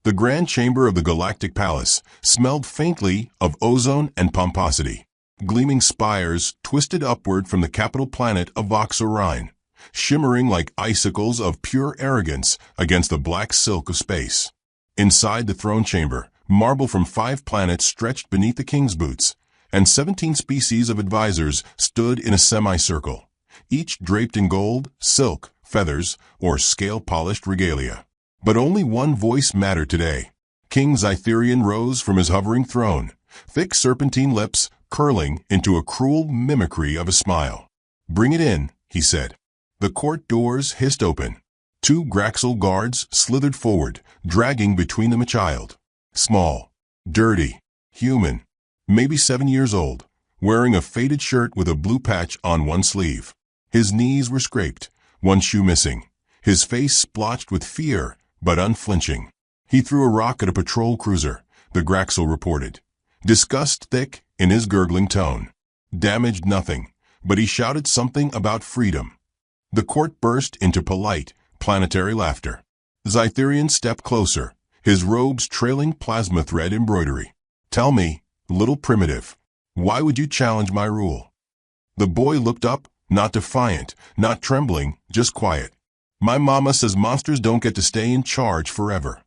The grand chamber of the Galactic Palace smelled faintly of ozone and pomposity. Gleaming spires twisted upward from the capital planet of Vox-Orion, shimmering like icicles of pure arrogance against the black silk of space. Inside the throne chamber, marble from 5 planets stretched beneath the king's boots, and 17 species of advisors stood in a semicircle, each draped in gold, silk, feathers, or scale-polished regalia. But only one voice mattered today. King Zytherian rose from his hovering throne, thick serpentine lips curling into a cruel mimicry of a smile. "Bring it in," he said. The court doors hissed open. 2 Graxal guards slithered forward, dragging between them a child. Small, dirty, human, maybe 7 years old, wearing a faded shirt with a blue patch on one sleeve. His knees were scraped, one shoe missing, his face splotched with fear, but unflinching. He threw a rock at a patrol cruiser, the Graxal reported, disgust thick in his gurgling tone. Damaged nothing, but he shouted something about freedom. The court burst into polite, planetary laughter. Zytherian stepped closer, his robes trailing plasma thread embroidery. "Tell me, little primitive, why would you challenge my rule?" The boy looked up, not defiant, not trembling, just quiet. "My mama says monsters don't get to stay in charge forever."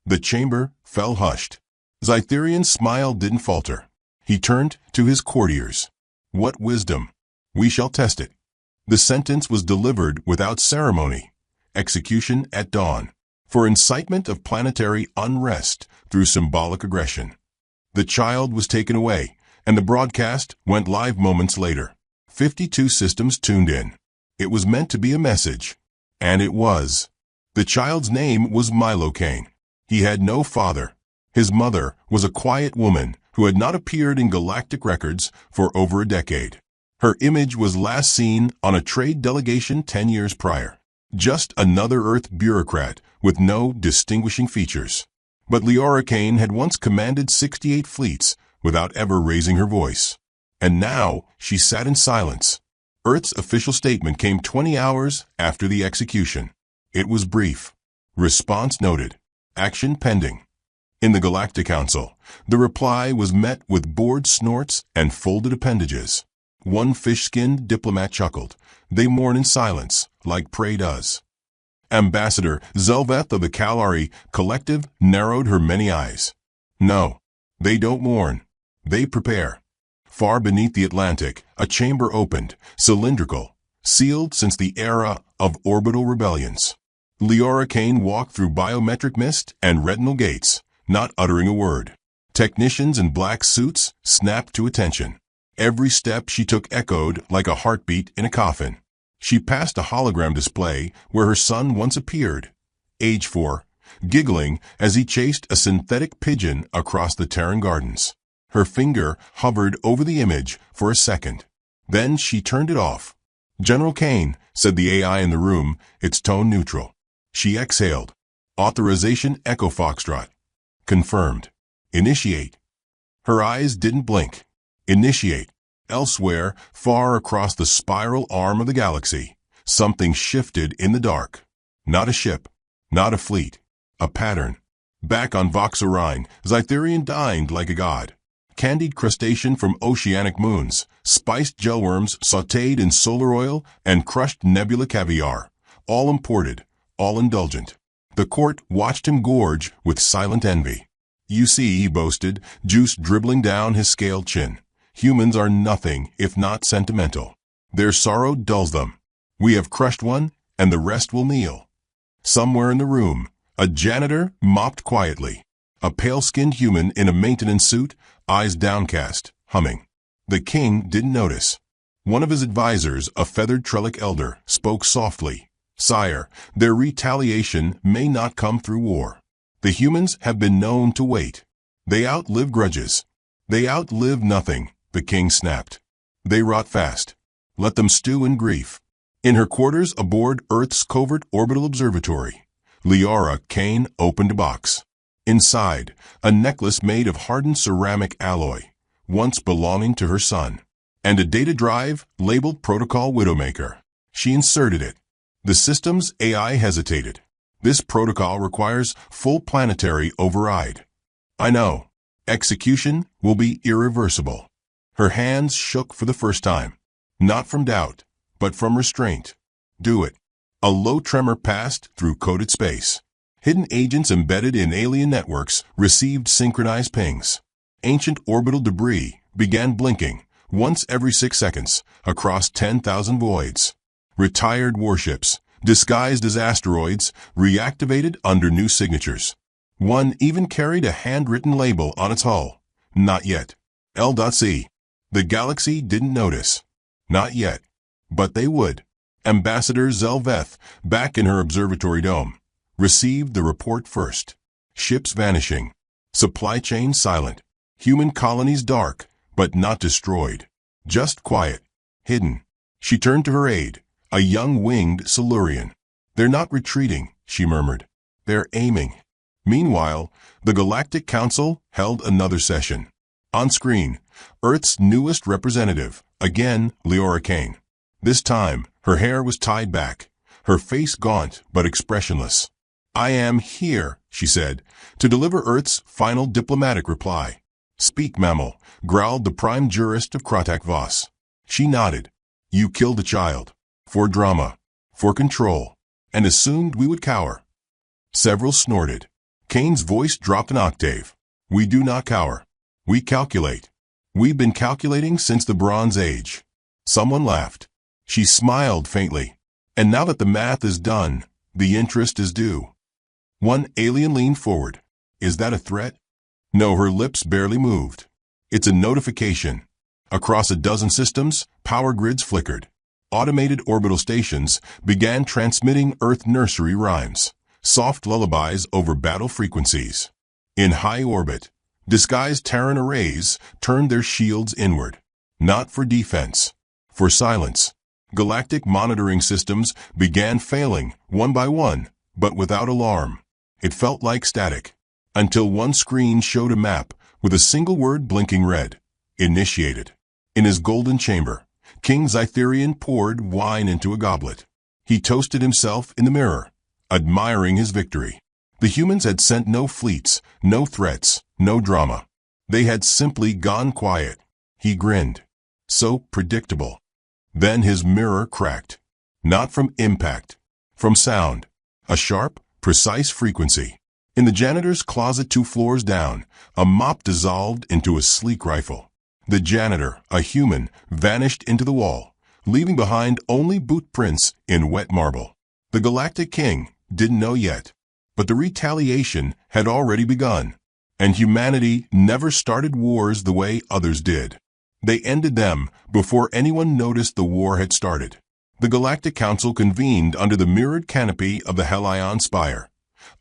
The chamber fell hushed. Zytherian's smile didn't falter. He turned to his courtiers. "What wisdom? We shall test it." The sentence was delivered without ceremony. Execution at dawn. For incitement of planetary unrest through symbolic aggression. The child was taken away, and the broadcast went live moments later. 52 systems tuned in. It was meant to be a message. And it was. The child's name was Milocane. He had no father. His mother was a quiet woman who had not appeared in galactic records for over a decade. Her image was last seen on a trade delegation 10 years prior. Just another Earth bureaucrat with no distinguishing features. But Leora Kane had once commanded 68 fleets without ever raising her voice. And now she sat in silence. Earth's official statement came 20 hours after the execution. It was brief. Response noted. Action pending. In the Galactic Council, the reply was met with bored snorts and folded appendages. One fish-skinned diplomat chuckled. "They mourn in silence, like prey does." Ambassador Zelveth of the Kalari Collective narrowed her many eyes. "No, they don't mourn. They prepare." Far beneath the Atlantic, a chamber opened, cylindrical, sealed since the era of orbital rebellions. Leora Kane walked through biometric mist and retinal gates, not uttering a word. Technicians in black suits snapped to attention. Every step she took echoed like a heartbeat in a coffin. She passed a hologram display where her son once appeared, age 4, giggling as he chased a synthetic pigeon across the Terran gardens. Her finger hovered over the image for a second. Then she turned it off. "General Kane," said the AI in the room, its tone neutral. She exhaled. "Authorization Echo Foxtrot." "Confirmed." "Initiate." Her eyes didn't blink. "Initiate." Elsewhere, far across the spiral arm of the galaxy, something shifted in the dark. Not a ship. Not a fleet. A pattern. Back on Vox-Orion, Zytherian dined like a god. Candied crustacean from oceanic moons, spiced gellworms sautéed in solar oil, and crushed nebula caviar, all imported, all indulgent. The court watched him gorge with silent envy. "You see," he boasted, juice dribbling down his scaled chin. "Humans are nothing if not sentimental. Their sorrow dulls them. We have crushed one, and the rest will kneel." Somewhere in the room, a janitor mopped quietly. A pale-skinned human in a maintenance suit, eyes downcast, humming. The king didn't notice. One of his advisors, a feathered Trellic elder, spoke softly. "Sire, their retaliation may not come through war. The humans have been known to wait. They outlive grudges. They outlive nothing," the king snapped. "They rot fast. Let them stew in grief." In her quarters aboard Earth's covert orbital observatory, Leora Kane opened a box. Inside, a necklace made of hardened ceramic alloy, once belonging to her son, and a data drive labeled Protocol Widowmaker. She inserted it. The system's AI hesitated. This protocol requires full planetary override. I know. Execution will be irreversible. Her hands shook for the first time. Not from doubt, but from restraint. Do it. A low tremor passed through coded space. Hidden agents embedded in alien networks received synchronized pings. Ancient orbital debris began blinking once every 6 seconds across 10,000 voids. Retired warships, disguised as asteroids, reactivated under new signatures. One even carried a handwritten label on its hull. Not yet. L.C. The galaxy didn't notice. Not yet. But they would. Ambassador Zelveth, back in her observatory dome, received the report first. Ships vanishing. Supply chain silent. Human colonies dark, but not destroyed. Just quiet. Hidden. She turned to her aide, a young winged Silurian. They're not retreating, she murmured. They're aiming. Meanwhile, the Galactic Council held another session. On screen, Earth's newest representative, again Leora Kane. This time, her hair was tied back, her face gaunt but expressionless. I am here, she said, to deliver Earth's final diplomatic reply. Speak, mammal, growled the prime jurist of Kratak Voss. She nodded. You killed a child. For drama. For control. And assumed we would cower. Several snorted. Kane's voice dropped an octave. We do not cower. We calculate. We've been calculating since the Bronze Age. Someone laughed. She smiled faintly. And now that the math is done, the interest is due. One alien leaned forward. Is that a threat? No, her lips barely moved. It's a notification. Across a dozen systems, power grids flickered. Automated orbital stations began transmitting Earth nursery rhymes, soft lullabies over battle frequencies. In high orbit, disguised Terran arrays turned their shields inward. Not for defense, for silence. Galactic monitoring systems began failing, one by one, but without alarm. It felt like static, until one screen showed a map with a single word blinking red. Initiated. In his golden chamber, King Zytherian poured wine into a goblet. He toasted himself in the mirror, admiring his victory. The humans had sent no fleets, no threats, no drama. They had simply gone quiet. He grinned. So predictable. Then his mirror cracked. Not from impact, from sound. A sharp, precise frequency. In the janitor's closet 2 floors down, a mop dissolved into a sleek rifle. The janitor, a human, vanished into the wall, leaving behind only boot prints in wet marble. The Galactic King didn't know yet, but the retaliation had already begun, and humanity never started wars the way others did. They ended them before anyone noticed the war had started. The Galactic Council convened under the mirrored canopy of the Helion Spire,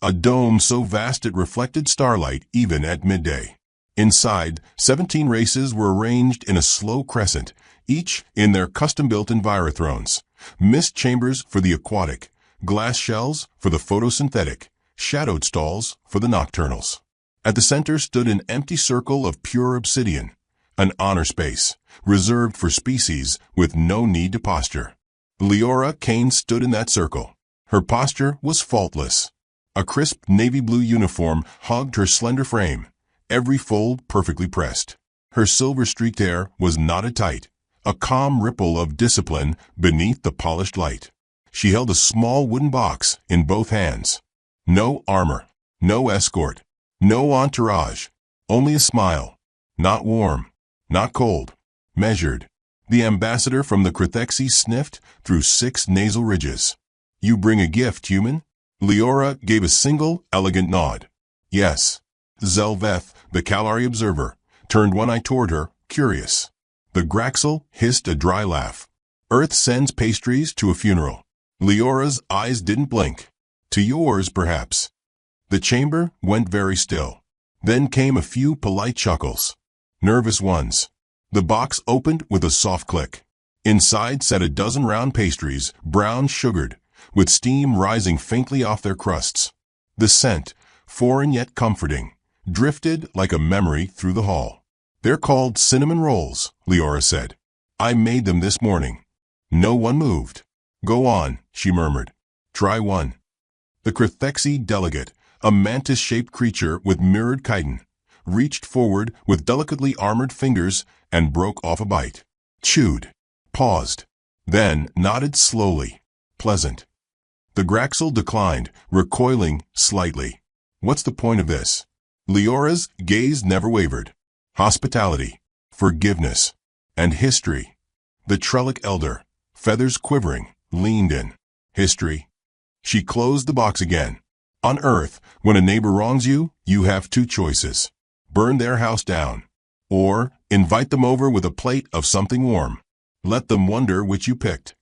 a dome so vast it reflected starlight even at midday. Inside, 17 races were arranged in a slow crescent, each in their custom-built envirothrones, mist chambers for the aquatic, glass shells for the photosynthetic, shadowed stalls for the nocturnals. At the center stood an empty circle of pure obsidian, an honor space, reserved for species with no need to posture. Leora Kane stood in that circle. Her posture was faultless. A crisp navy blue uniform hugged her slender frame, every fold perfectly pressed. Her silver-streaked hair was knotted tight, a calm ripple of discipline beneath the polished light. She held a small wooden box in both hands. No armor, no escort, no entourage, only a smile. Not warm, not cold, measured. The ambassador from the Krathexi sniffed through 6 nasal ridges. You bring a gift, human? Leora gave a single, elegant nod. Yes. Zelveth, the Kalari observer, turned one eye toward her, curious. The Graxel hissed a dry laugh. Earth sends pastries to a funeral. Leora's eyes didn't blink. To yours, perhaps. The chamber went very still. Then came a few polite chuckles. Nervous ones. The box opened with a soft click. Inside sat a dozen round pastries, brown sugared, with steam rising faintly off their crusts. The scent, foreign yet comforting, drifted like a memory through the hall. They're called cinnamon rolls, Leora said. I made them this morning. No one moved. Go on, she murmured. Try one. The Krithexi delegate, a mantis-shaped creature with mirrored chitin, reached forward with delicately armored fingers and broke off a bite. Chewed. Paused. Then nodded slowly. Pleasant. The Graxel declined, recoiling slightly. What's the point of this? Leora's gaze never wavered. Hospitality, forgiveness, and history. The Trellic elder, feathers quivering, leaned in. History. She closed the box again. On Earth, when a neighbor wrongs you, you have two choices. Burn their house down. Or invite them over with a plate of something warm. Let them wonder which you picked.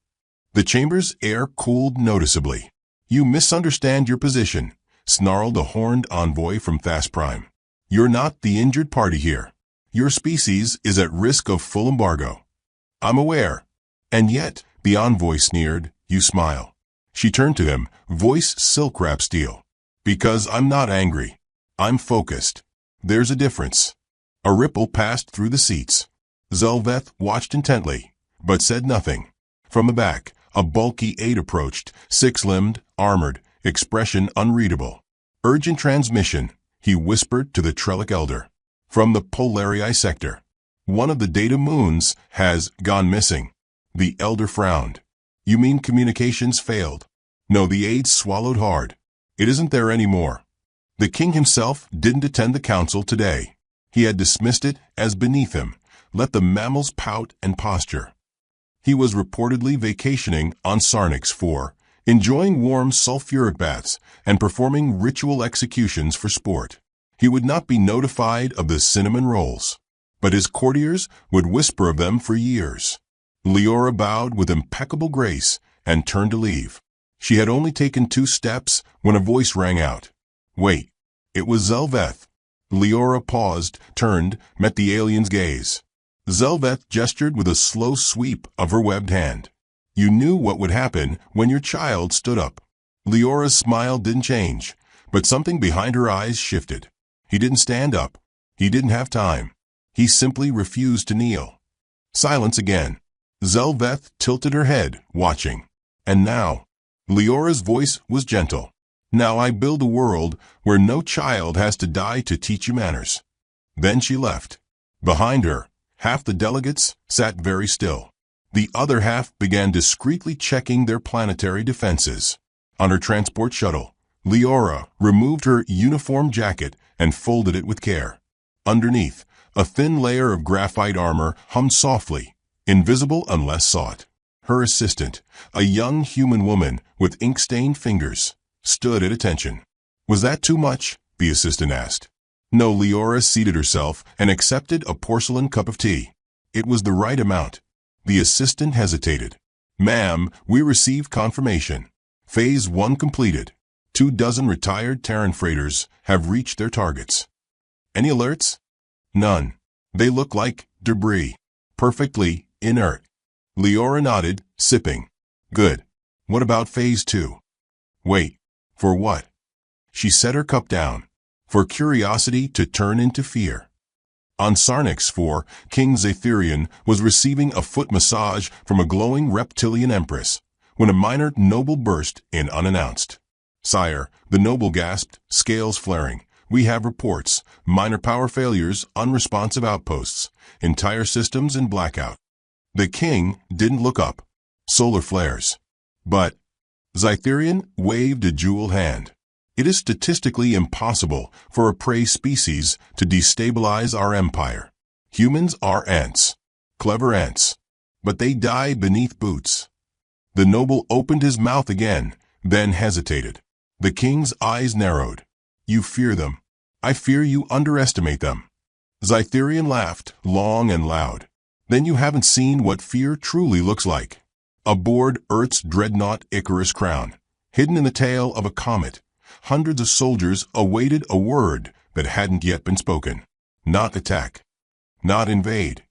The chamber's air cooled noticeably. You misunderstand your position, snarled a horned envoy from Thas Prime. You're not the injured party here. Your species is at risk of full embargo. I'm aware. And yet, the envoy sneered, you smile. She turned to him, voice silk-wrapped steel. Because I'm not angry. I'm focused. There's a difference. A ripple passed through the seats. Zelveth watched intently, but said nothing. From the back, a bulky aide approached, six-limbed, armored, expression unreadable. Urgent transmission, he whispered to the Trellic elder. From the Polarii sector. One of the data moons has gone missing. The elder frowned. You mean communications failed? No, the aide swallowed hard. It isn't there anymore. The king himself didn't attend the council today. He had dismissed it as beneath him. Let the mammals pout and posture. He was reportedly vacationing on Sarnix 4, enjoying warm sulfuric baths and performing ritual executions for sport. He would not be notified of the cinnamon rolls, but his courtiers would whisper of them for years. Leora bowed with impeccable grace and turned to leave. She had only taken 2 steps when a voice rang out. Wait. It was Zelveth. Leora paused, turned, met the alien's gaze. Zelveth gestured with a slow sweep of her webbed hand. You knew what would happen when your child stood up. Leora's smile didn't change, but something behind her eyes shifted. He didn't stand up. He didn't have time. He simply refused to kneel. Silence again. Zelveth tilted her head, watching. And now, Leora's voice was gentle. Now I build a world where no child has to die to teach you manners. Then she left. Behind her, half the delegates sat very still. The other half began discreetly checking their planetary defenses. On her transport shuttle, Leora removed her uniform jacket and folded it with care. Underneath, a thin layer of graphite armor hummed softly, invisible unless sought. Her assistant, a young human woman with ink-stained fingers, stood at attention. Was that too much? The assistant asked. No, Leora seated herself and accepted a porcelain cup of tea. It was the right amount. The assistant hesitated. Ma'am, we received confirmation. Phase 1 completed. 24 retired Terran freighters have reached their targets. Any alerts? None. They look like debris. Perfectly inert. Leora nodded, sipping. Good. What about Phase 2? Wait. For what? She set her cup down. For curiosity to turn into fear. On Sarnix 4, King Zatherian was receiving a foot massage from a glowing reptilian empress, when a minor noble burst in unannounced. Sire, the noble gasped, scales flaring. We have reports. Minor power failures, unresponsive outposts, entire systems in blackout. The king didn't look up. Solar flares. But Zatherian waved a jeweled hand. It is statistically impossible for a prey species to destabilize our empire. Humans are ants. Clever ants. But they die beneath boots. The noble opened his mouth again, then hesitated. The king's eyes narrowed. You fear them. I fear you underestimate them. Zatherian laughed, long and loud. Then you haven't seen what fear truly looks like. Aboard Earth's dreadnought Icarus crown, hidden in the tail of a comet, hundreds of soldiers awaited a word that hadn't yet been spoken. Not attack. Not invade.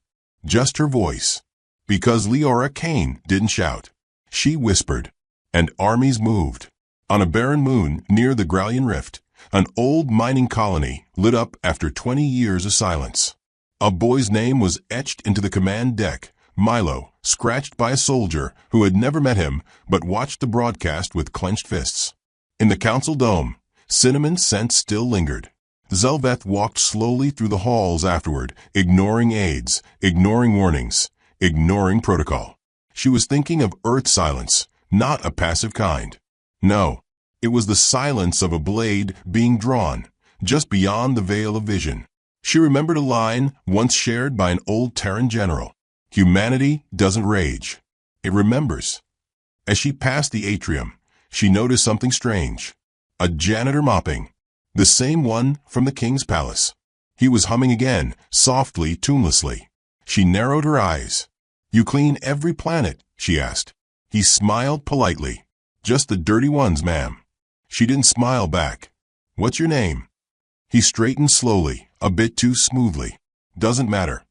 Just her voice. Because Leora Kane didn't shout. She whispered. And armies moved. On a barren moon near the Gralian Rift, an old mining colony lit up after 20 years of silence. A boy's name was etched into the command deck, Milo, scratched by a soldier who had never met him but watched the broadcast with clenched fists. In the council dome, cinnamon scent still lingered. Zelveth walked slowly through the halls afterward, ignoring aides, ignoring warnings, ignoring protocol. She was thinking of Earth silence, not a passive kind. No, it was the silence of a blade being drawn, just beyond the veil of vision. She remembered a line once shared by an old Terran general. Humanity doesn't rage. It remembers. As she passed the atrium, she noticed something strange. A janitor mopping. The same one from the king's palace. He was humming again, softly, tunelessly. She narrowed her eyes. "You clean every planet?" she asked. He smiled politely. "Just the dirty ones, ma'am." She didn't smile back. "What's your name?" He straightened slowly, a bit too smoothly. "Doesn't matter."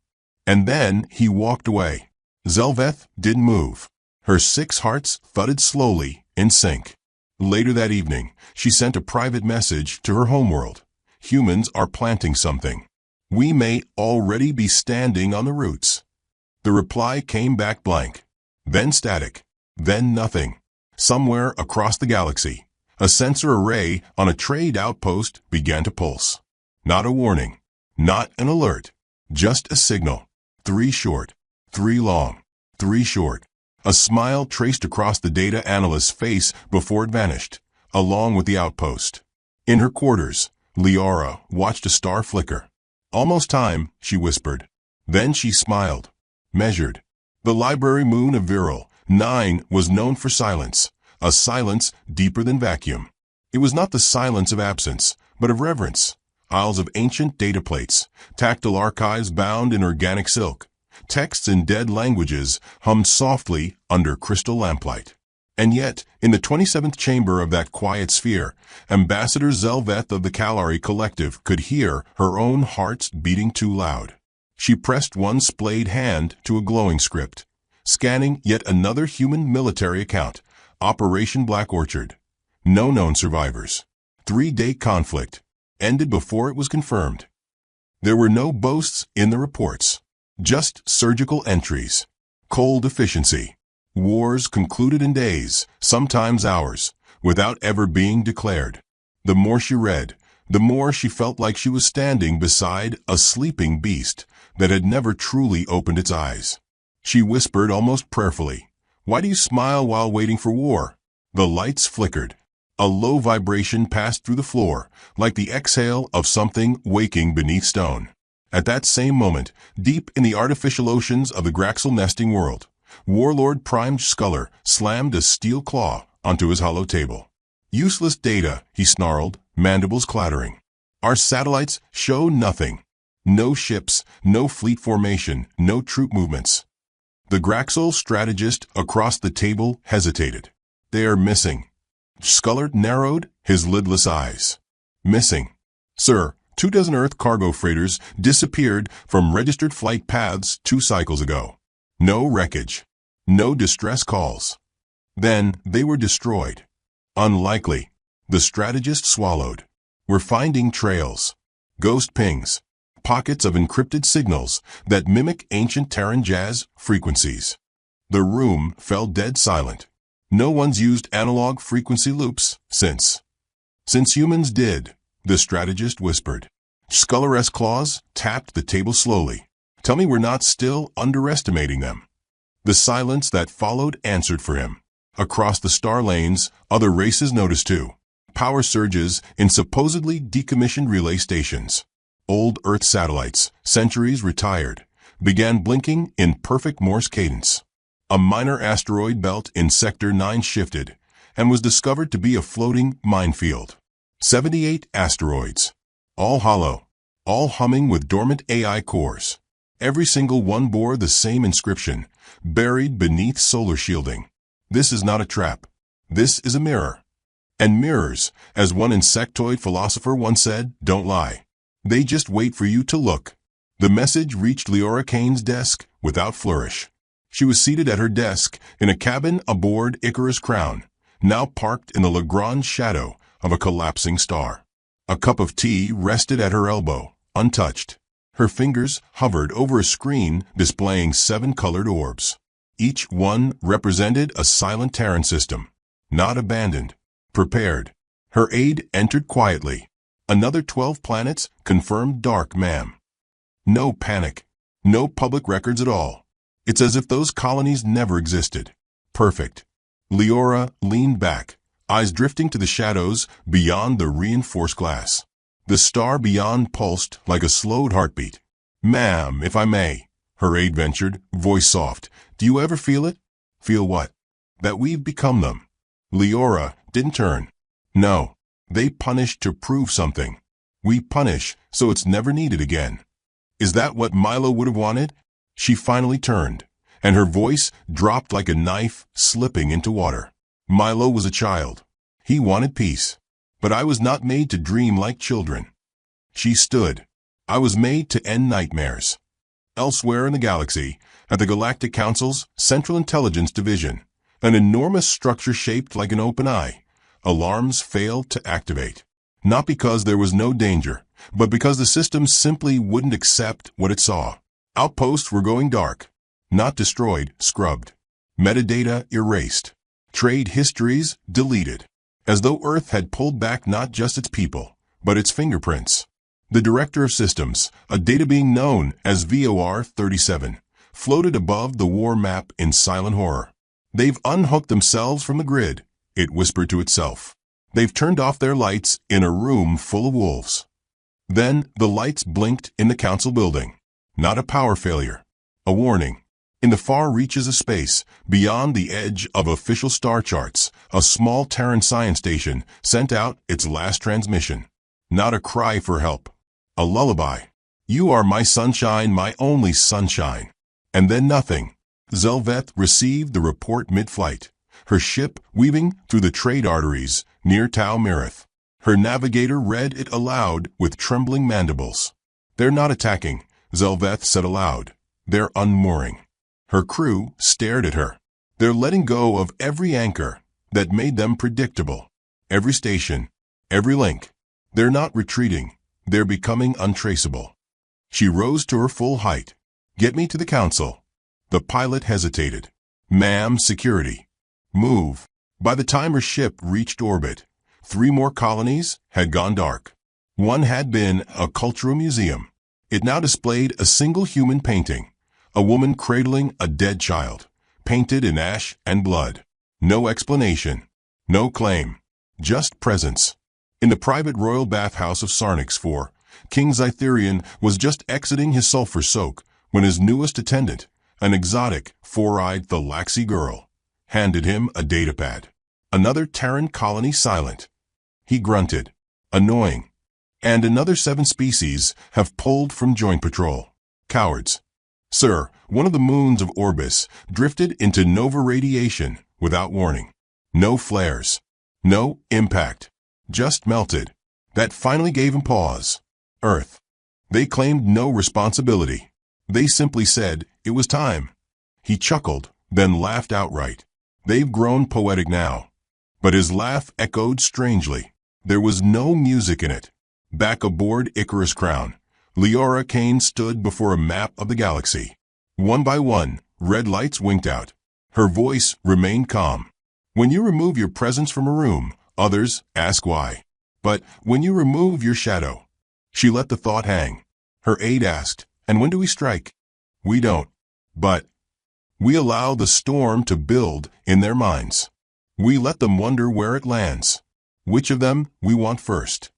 And then he walked away. Zelveth didn't move. Her 6 hearts thudded slowly, in sync. Later that evening, she sent a private message to her homeworld. "Humans are planting something. We may already be standing on the roots." The reply came back blank. Then static. Then nothing. Somewhere across the galaxy, a sensor array on a trade outpost began to pulse. Not a warning. Not an alert. Just a signal. 3 short. 3 long. 3 short. A smile traced across the data analyst's face before it vanished, along with the outpost. In her quarters, Liara watched a star flicker. "Almost time," she whispered. Then she smiled. Measured. The library moon of Viral 9 was known for silence, a silence deeper than vacuum. It was not the silence of absence, but of reverence. Aisles of ancient data plates, tactile archives bound in organic silk. Texts in dead languages hummed softly under crystal lamplight. And yet, in the 27th chamber of that quiet sphere, Ambassador Zelveth of the Kalari Collective could hear her own heart's beating too loud. She pressed one splayed hand to a glowing script, scanning yet another human military account, Operation Black Orchard. No known survivors. 3-day conflict. Ended before it was confirmed. There were no boasts in the reports. Just surgical entries. Cold efficiency. Wars concluded in days, sometimes hours, without ever being declared. The more she read, the more she felt like she was standing beside a sleeping beast that had never truly opened its eyes. She whispered almost prayerfully, "Why do you smile while waiting for war?" The lights flickered. A low vibration passed through the floor, like the exhale of something waking beneath stone. At that same moment, deep in the artificial oceans of the Graxel nesting world, Warlord Prime Sculler slammed a steel claw onto his hollow table. "Useless data," he snarled, mandibles clattering. "Our satellites show nothing. No ships, no fleet formation, no troop movements." The Graxel strategist across the table hesitated. "They are missing." Sculler narrowed his lidless eyes. "Missing. Sir, 24 Earth cargo freighters disappeared from registered flight paths 2 cycles ago. No wreckage. No distress calls. Then they were destroyed." "Unlikely." The strategist swallowed. "We're finding trails. Ghost pings. Pockets of encrypted signals that mimic ancient Terran jazz frequencies." The room fell dead silent. No one's used analog frequency loops since humans did, the strategist whispered. Sculler's claws tapped the table slowly. "Tell me we're not still underestimating them." The silence that followed answered for him. Across the star lanes, other races noticed too. Power surges in supposedly decommissioned relay stations. Old Earth satellites, centuries retired, began blinking in perfect Morse cadence. A minor asteroid belt in Sector 9 shifted and was discovered to be a floating minefield. 78 asteroids. All hollow, all humming with dormant AI cores. Every single one bore the same inscription, buried beneath solar shielding. "This is not a trap. This is a mirror." And mirrors, as one insectoid philosopher once said, don't lie. They just wait for you to look. The message reached Leora Kane's desk without flourish. She was seated at her desk in a cabin aboard Icarus Crown, now parked in the Lagrange shadow of a collapsing star. A cup of tea rested at her elbow, untouched. Her fingers hovered over a screen displaying 7 colored orbs. Each one represented a silent Terran system, not abandoned, prepared, Her aide entered quietly. Another 12 planets confirmed dark, ma'am. No panic. No public records at all. It's as if those colonies never existed. Perfect. Leora leaned back, eyes drifting to the shadows beyond the reinforced glass. The star beyond pulsed like a slowed heartbeat. Ma'am, if I may, her aide ventured, voice soft. Do you ever feel it? Feel what? That we've become them. Leora didn't turn. No. They punish to prove something. We punish so it's never needed again. Is that what Milo would have wanted? She finally turned, and her voice dropped like a knife slipping into water. Milo was a child. He wanted peace. But I was not made to dream like children. She stood. I was made to end nightmares. Elsewhere in the galaxy, at the Galactic Council's Central Intelligence Division, an enormous structure shaped like an open eye, alarms failed to activate. Not because there was no danger, but because the system simply wouldn't accept what it saw. Outposts were going dark. Not destroyed, scrubbed. Metadata erased. Trade histories deleted. As though Earth had pulled back not just its people, but its fingerprints. The Director of Systems, a data being known as VOR-37, floated above the war map in silent horror. They've unhooked themselves from the grid, it whispered to itself. They've turned off their lights in a room full of wolves. Then the lights blinked in the council building. Not a power failure. A warning. In the far reaches of space, beyond the edge of official star charts, a small Terran science station sent out its last transmission. Not a cry for help. A lullaby. You are my sunshine, my only sunshine. And then nothing. Zelveth received the report mid-flight, her ship weaving through the trade arteries near Tau Mirith. Her navigator read it aloud with trembling mandibles. They're not attacking, Zelveth said aloud. They're unmooring. Her crew stared at her. They're letting go of every anchor that made them predictable. Every station, every link. They're not retreating. They're becoming untraceable. She rose to her full height. Get me to the council. The pilot hesitated. Ma'am, security. Move. By the time her ship reached orbit, 3 more colonies had gone dark. One had been a cultural museum. It now displayed a single human painting. A woman cradling a dead child, painted in ash and blood. No explanation. No claim. Just presence. In the private royal bathhouse of Sarnix 4, King Zytherian was just exiting his sulfur soak when his newest attendant, an exotic, 4-eyed Thalaxi girl, handed him a datapad. Another Terran colony silent. He grunted. Annoying. And another 7 species have pulled from joint patrol. Cowards. Sir, one of the moons of Orbis drifted into nova radiation without warning. No flares. No impact. Just melted. That finally gave him pause. Earth. They claimed no responsibility. They simply said it was time. He chuckled, then laughed outright. They've grown poetic now. But his laugh echoed strangely. There was no music in it. Back aboard Icarus Crown, Leora Kane stood before a map of the galaxy. One by one, red lights winked out. Her voice remained calm. When you remove your presence from a room, others ask why. But when you remove your shadow, she let the thought hang. Her aide asked, and when do we strike? We don't. But we allow the storm to build in their minds. We let them wonder where it lands. Which of them we want first.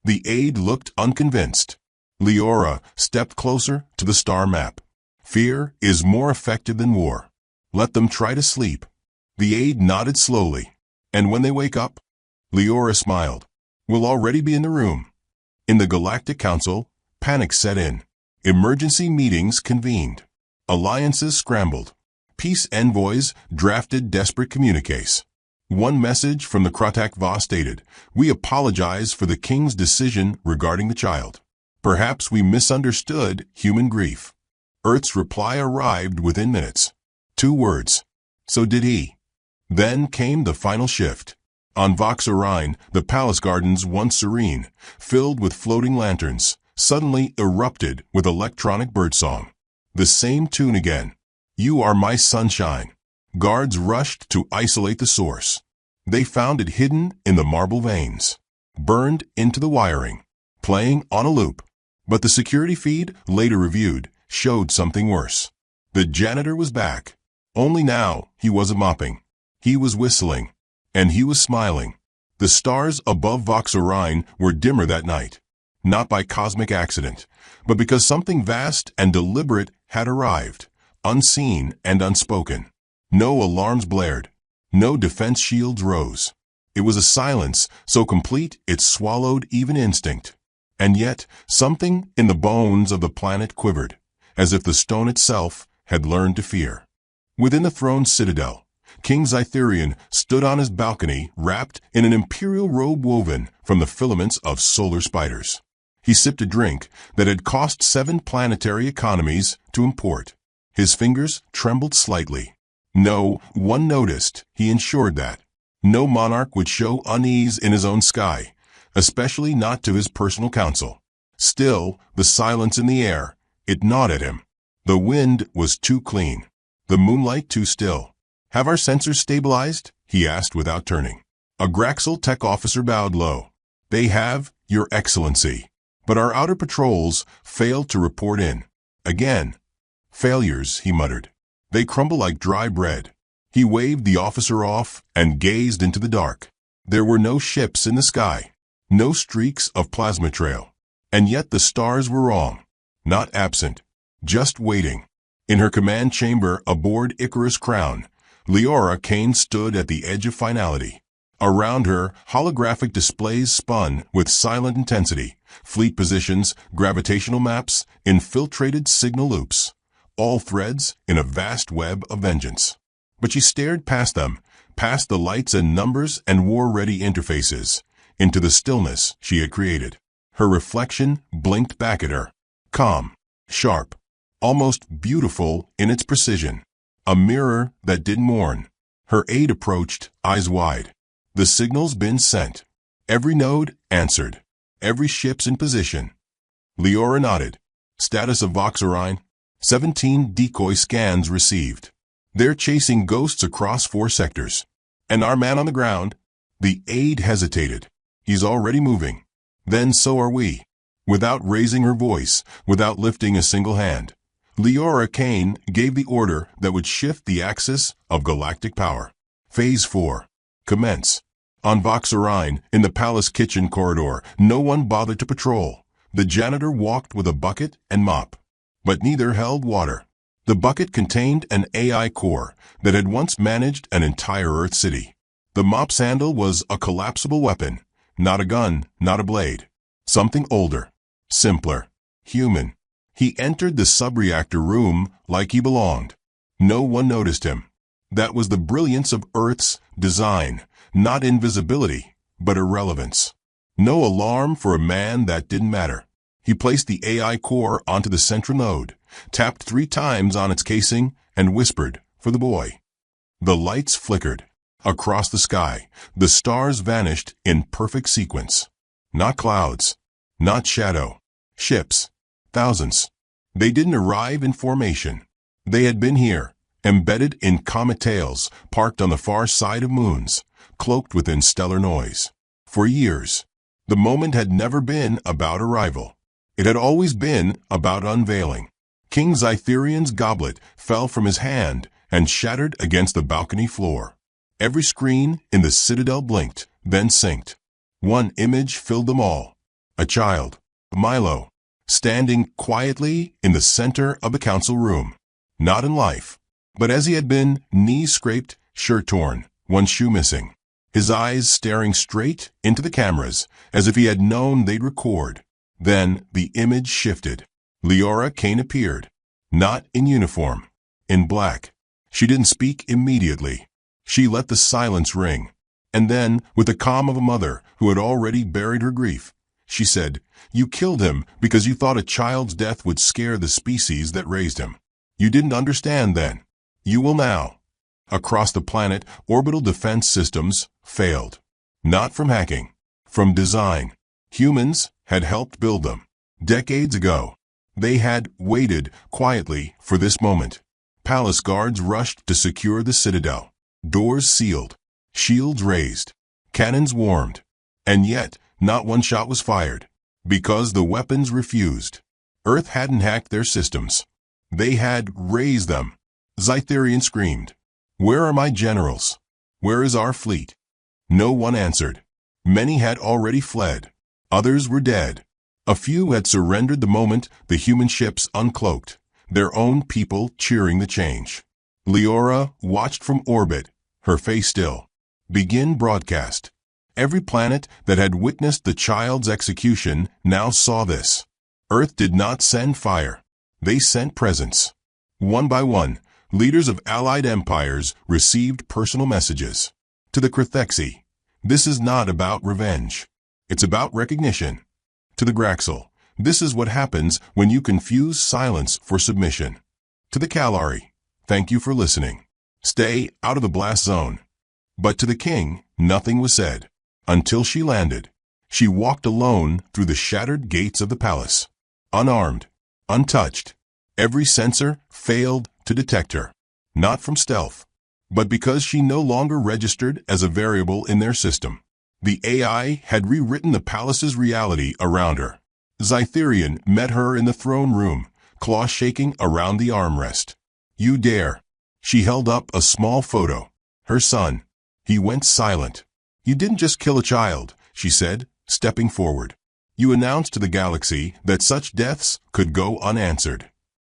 The aide looked unconvinced. Leora stepped closer to the star map. Fear is more effective than war. Let them try to sleep. The aide nodded slowly. And when they wake up? Leora smiled. We'll already be in the room. In the Galactic Council, panic set in. Emergency meetings convened. Alliances scrambled. Peace envoys drafted desperate communiques. One message from the Kratak Va stated, "We apologize for the king's decision regarding the child. Perhaps we misunderstood human grief." Earth's reply arrived within minutes. 2 words. So did he. Then came the final shift. On Vox Orion, the palace gardens, once serene, filled with floating lanterns, suddenly erupted with electronic birdsong. The same tune again. You are my sunshine. Guards rushed to isolate the source. They found it hidden in the marble veins, burned into the wiring, playing on a loop. But the security feed, later reviewed, showed something worse. The janitor was back. Only now he wasn't mopping. He was whistling. And he was smiling. The stars above Vox Orion were dimmer that night. Not by cosmic accident, but because something vast and deliberate had arrived, unseen and unspoken. No alarms blared. No defense shields rose. It was a silence so complete it swallowed even instinct. And yet, something in the bones of the planet quivered, as if the stone itself had learned to fear. Within the throne's citadel, King Zytherian stood on his balcony wrapped in an imperial robe woven from the filaments of solar spiders. He sipped a drink that had cost 7 planetary economies to import. His fingers trembled slightly. No one noticed, he ensured that. No monarch would show unease in his own sky, especially not to his personal council. Still, the silence in the air, it gnawed at him. The wind was too clean. The moonlight too still. "Have our sensors stabilized?" he asked without turning. A Graxel tech officer bowed low. "They have, Your Excellency. But our outer patrols failed to report in. Again." "Failures," he muttered. "They crumble like dry bread." He waved the officer off and gazed into the dark. There were no ships in the sky. No streaks of plasma trail. And yet the stars were wrong. Not absent. Just waiting. In her command chamber aboard Icarus Crown, Leora Kane stood at the edge of finality. Around her, holographic displays spun with silent intensity. Fleet positions, gravitational maps, infiltrated signal loops. All threads in a vast web of vengeance. But she stared past them, past the lights and numbers and war-ready interfaces, into the stillness she had created. Her reflection blinked back at her. Calm, sharp, almost beautiful in its precision. A mirror that didn't mourn. Her aide approached, eyes wide. "The signal's been sent. Every node answered. Every ship's in position." Leora nodded. "Status of Vox Orion? 17 decoy scans received. They're chasing ghosts across 4 sectors. And our man on the ground?" The aide hesitated. "He's already moving." "Then so are we." Without raising her voice, without lifting a single hand, Leora Kane gave the order that would shift the axis of galactic power. Phase 4. Commence. On Vox Orion, in the palace kitchen corridor, no one bothered to patrol. The janitor walked with a bucket and mop. But neither held water. The bucket contained an AI core that had once managed an entire Earth city. The mop's handle was a collapsible weapon. Not a gun, not a blade. Something older. Simpler. Human. He entered the subreactor room like he belonged. No one noticed him. That was the brilliance of Earth's design. Not invisibility, but irrelevance. No alarm for a man that didn't matter. He placed the AI core onto the central node, tapped 3 times on its casing, and whispered for the boy. The lights flickered. Across the sky, the stars vanished in perfect sequence. Not clouds. Not shadow. Ships. Thousands. They didn't arrive in formation. They had been here, embedded in comet tails, parked on the far side of moons, cloaked within stellar noise. For years, the moment had never been about arrival. It had always been about unveiling. King Zytherian's goblet fell from his hand and shattered against the balcony floor. Every screen in the citadel blinked, then synced. One image filled them all. A child, Milo, standing quietly in the center of the council room. Not in life, but as he had been, knees scraped, shirt torn, one shoe missing. His eyes staring straight into the cameras, as if he had known they'd record. Then the image shifted. Leora Kane appeared. Not in uniform. In black. She didn't speak immediately. She let the silence ring. And then, with the calm of a mother who had already buried her grief, she said, "You killed him because you thought a child's death would scare the species that raised him. You didn't understand then. You will now." Across the planet, orbital defense systems failed. Not from hacking. From design. Humans had helped build them. Decades ago. They had waited quietly for this moment. Palace guards rushed to secure the citadel. Doors sealed. Shields raised. Cannons warmed. And yet, not one shot was fired. Because the weapons refused. Earth hadn't hacked their systems. They had raised them. Zytherian screamed. Where are my generals? Where is our fleet? No one answered. Many had already fled. Others were dead. A few had surrendered the moment the human ships uncloaked, their own people cheering the change. Leora watched from orbit, her face still. Begin broadcast. Every planet that had witnessed the child's execution now saw this. Earth did not send fire. They sent presence. One by one, leaders of allied empires received personal messages. To the Krithexi, this is not about revenge. It's about recognition. To the Graxel, this is what happens when you confuse silence for submission. To the Kalari, thank you for listening. Stay out of the blast zone. But to the king, nothing was said. Until she landed. She walked alone through the shattered gates of the palace. Unarmed, untouched. Every sensor failed to detect her. Not from stealth, but because she no longer registered as a variable in their system. The AI had rewritten the palace's reality around her. Zytherian met her in the throne room, claws shaking around the armrest. You dare. She held up a small photo. Her son. He went silent. You didn't just kill a child, she said, stepping forward. You announced to the galaxy that such deaths could go unanswered.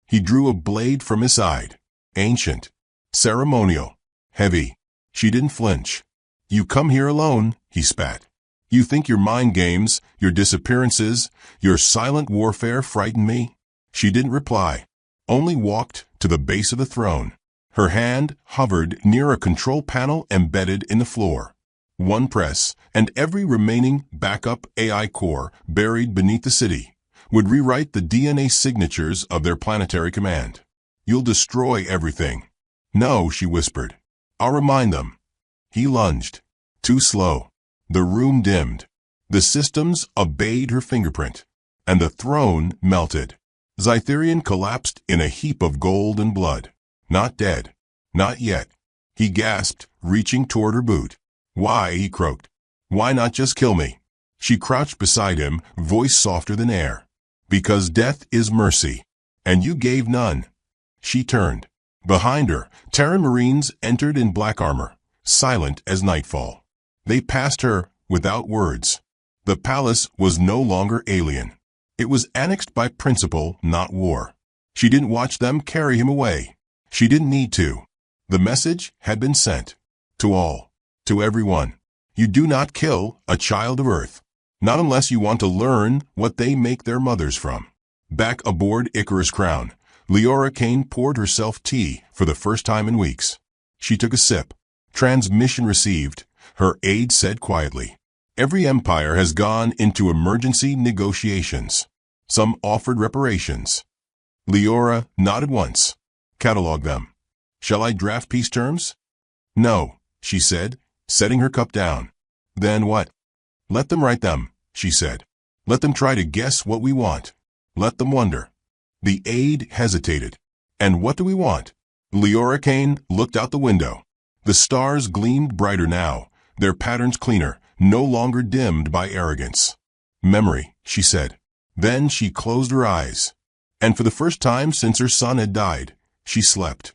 He drew a blade from his side. Ancient. Ceremonial. Heavy. She didn't flinch. You come here alone, he spat. You think your mind games, your disappearances, your silent warfare frighten me? She didn't reply. Only walked to the base of the throne. Her hand hovered near a control panel embedded in the floor. One press, and every remaining backup AI core buried beneath the city would rewrite the DNA signatures of their planetary command. You'll destroy everything. No, she whispered. I'll remind them. He lunged. Too slow. The room dimmed. The systems obeyed her fingerprint, and the throne melted. Zytherian collapsed in a heap of gold and blood. Not dead. Not yet. He gasped, reaching toward her boot. Why, he croaked. Why not just kill me? She crouched beside him, voice softer than air. Because death is mercy, and you gave none. She turned. Behind her, Terran Marines entered in black armor, silent as nightfall. They passed her without words. The palace was no longer alien. It was annexed by principle, not war. She didn't watch them carry him away. She didn't need to. The message had been sent. To all. To everyone. You do not kill a child of Earth. Not unless you want to learn what they make their mothers from. Back aboard Icarus Crown, Leora Kane poured herself tea for the first time in weeks. She took a sip. Transmission received, her aide said quietly. Every empire has gone into emergency negotiations. Some offered reparations. Leora nodded once. Catalog them. Shall I draft peace terms? No, she said, setting her cup down. Then what? Let them write them, she said. Let them try to guess what we want. Let them wonder. The aide hesitated. And what do we want? Leora Kane looked out the window. The stars gleamed brighter now, their patterns cleaner, no longer dimmed by arrogance. Memory, she said. Then she closed her eyes. And for the first time since her son had died, she slept.